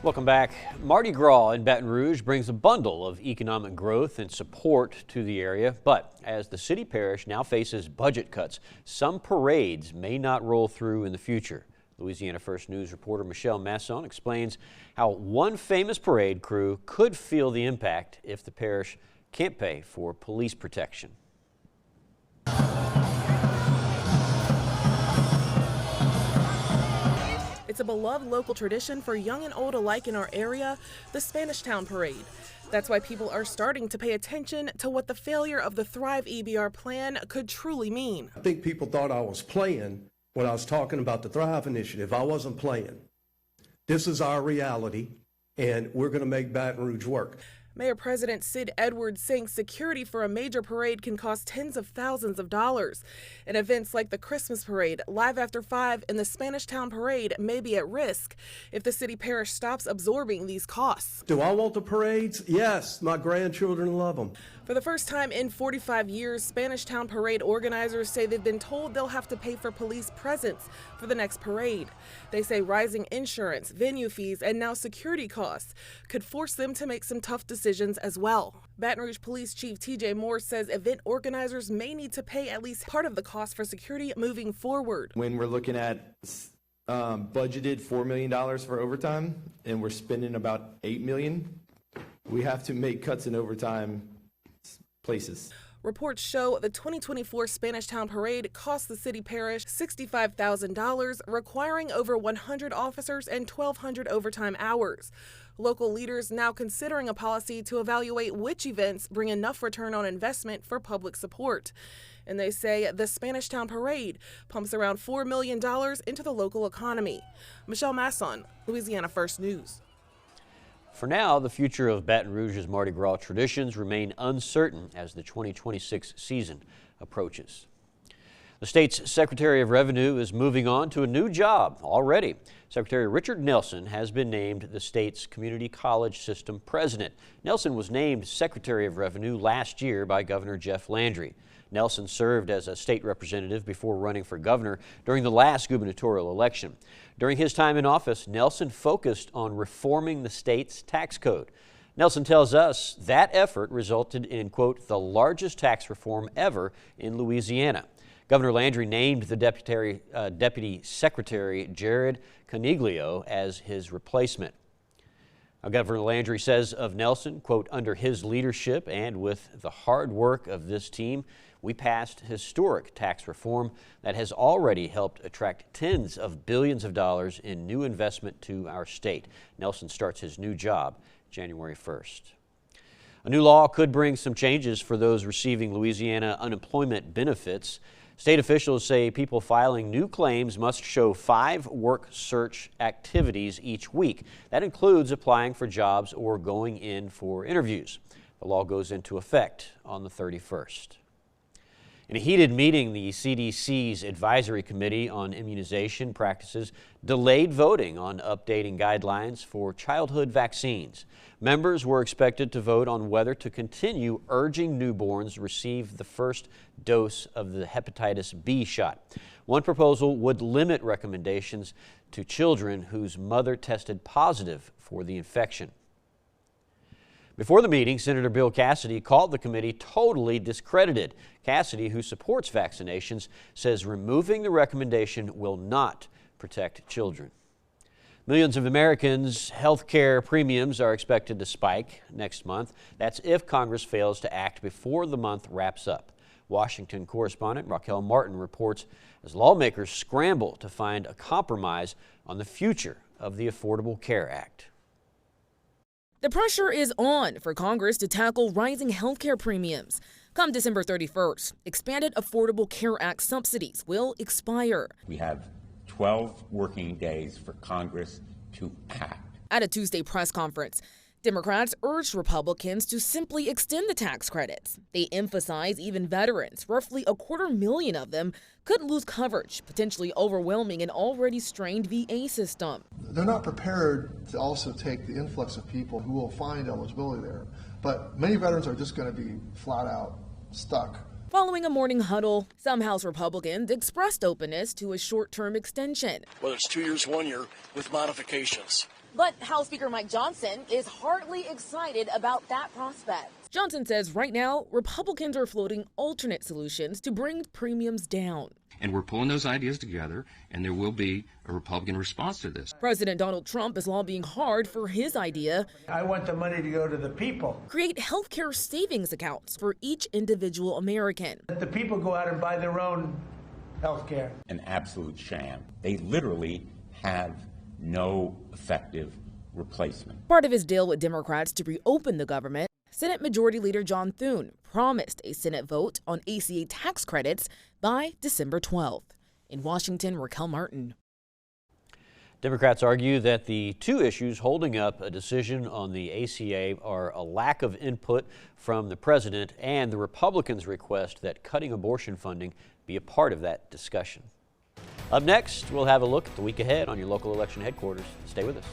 Welcome back. Mardi Gras in Baton Rouge brings a bundle of economic growth and support to the area. But as the city parish now faces budget cuts, some parades may not roll through in the future. Louisiana First News reporter Michelle Masson explains how one famous parade crew could feel the impact if the parish can't pay for police protection. It's a beloved local tradition for young and old alike in our area, the Spanish Town Parade. That's why people are starting to pay attention to what the failure of the Thrive EBR plan could truly mean. I think people thought I was playing when I was talking about the Thrive Initiative. I wasn't playing. This is our reality, and we're going to make Baton Rouge work. Mayor President Sid Edwards saying security for a major parade can cost tens of thousands of dollars. And events like the Christmas Parade, Live After 5, and the Spanish Town Parade may be at risk if the city parish stops absorbing these costs. Do I want the parades? Yes, my grandchildren love them. For the first time in 45 years, Spanish Town Parade organizers say they've been told they'll have to pay for police presence for the next parade. They say rising insurance, venue fees, and now security costs could force them to make some tough decisions as well. Baton Rouge Police Chief TJ Moore says event organizers may need to pay at least part of the cost for security moving forward. When we're looking at budgeted $4 million for overtime and we're spending about $8 million, we have to make cuts in overtime places. Reports show the 2024 Spanish Town Parade cost the city parish $65,000, requiring over 100 officers and 1,200 overtime hours. Local leaders now considering a policy to evaluate which events bring enough return on investment for public support. And they say the Spanish Town Parade pumps around $4 million into the local economy. Michelle Masson, Louisiana First News. For now, the future of Baton Rouge's Mardi Gras traditions remain uncertain as the 2026 season approaches. The state's Secretary of Revenue is moving on to a new job already. Secretary Richard Nelson has been named the state's Community College System President. Nelson was named Secretary of Revenue last year by Governor Jeff Landry. Nelson served as a state representative before running for governor during the last gubernatorial election. During his time in office, Nelson focused on reforming the state's tax code. Nelson tells us that effort resulted in, quote, the largest tax reform ever in Louisiana. Governor Landry named the Deputy Secretary Jared Coniglio as his replacement. Now, Governor Landry says of Nelson, quote, under his leadership and with the hard work of this team, we passed historic tax reform that has already helped attract tens of billions of dollars in new investment to our state. Nelson starts his new job January 1st. A new law could bring some changes for those receiving Louisiana unemployment benefits. State officials say people filing new claims must show 5 work search activities each week. That includes applying for jobs or going in for interviews. The law goes into effect on the 31st. In a heated meeting, the CDC's Advisory Committee on Immunization Practices delayed voting on updating guidelines for childhood vaccines. Members were expected to vote on whether to continue urging newborns receive the first dose of the hepatitis B shot. One proposal would limit recommendations to children whose mother tested positive for the infection. Before the meeting, Senator Bill Cassidy called the committee totally discredited. Cassidy, who supports vaccinations, says removing the recommendation will not protect children. Millions of Americans' health care premiums are expected to spike next month. That's if Congress fails to act before the month wraps up. Washington correspondent Raquel Martin reports as lawmakers scramble to find a compromise on the future of the Affordable Care Act. The pressure is on for Congress to tackle rising healthcare premiums. Come December 31st, expanded Affordable Care Act subsidies will expire. We have 12 working days for Congress to act. At a Tuesday press conference, Democrats urged Republicans to simply extend the tax credits. They emphasize even veterans, roughly 250,000 of them, could lose coverage, potentially overwhelming an already strained VA system. They're not prepared to also take the influx of people who will find eligibility there. But many veterans are just going to be flat out stuck. Following a morning huddle, some House Republicans expressed openness to a short-term extension. Whether it's 2 years, 1 year, with modifications. But House Speaker Mike Johnson is hardly excited about that prospect. Johnson says right now, Republicans are floating alternate solutions to bring premiums down. And we're pulling those ideas together, and there will be a Republican response to this. President Donald Trump is lobbying hard for his idea. I want the money to go to the people. Create health care savings accounts for each individual American. Let the people go out and buy their own health care. An absolute sham. They literally have no effective replacement. Part of his deal with Democrats to reopen the government, Senate Majority Leader John Thune promised a Senate vote on ACA tax credits by December 12th. In Washington, Raquel Martin. Democrats argue that the two issues holding up a decision on the ACA are a lack of input from the president and the Republicans' request that cutting abortion funding be a part of that discussion. Up next, we'll have a look at the week ahead on your local election headquarters. Stay with us.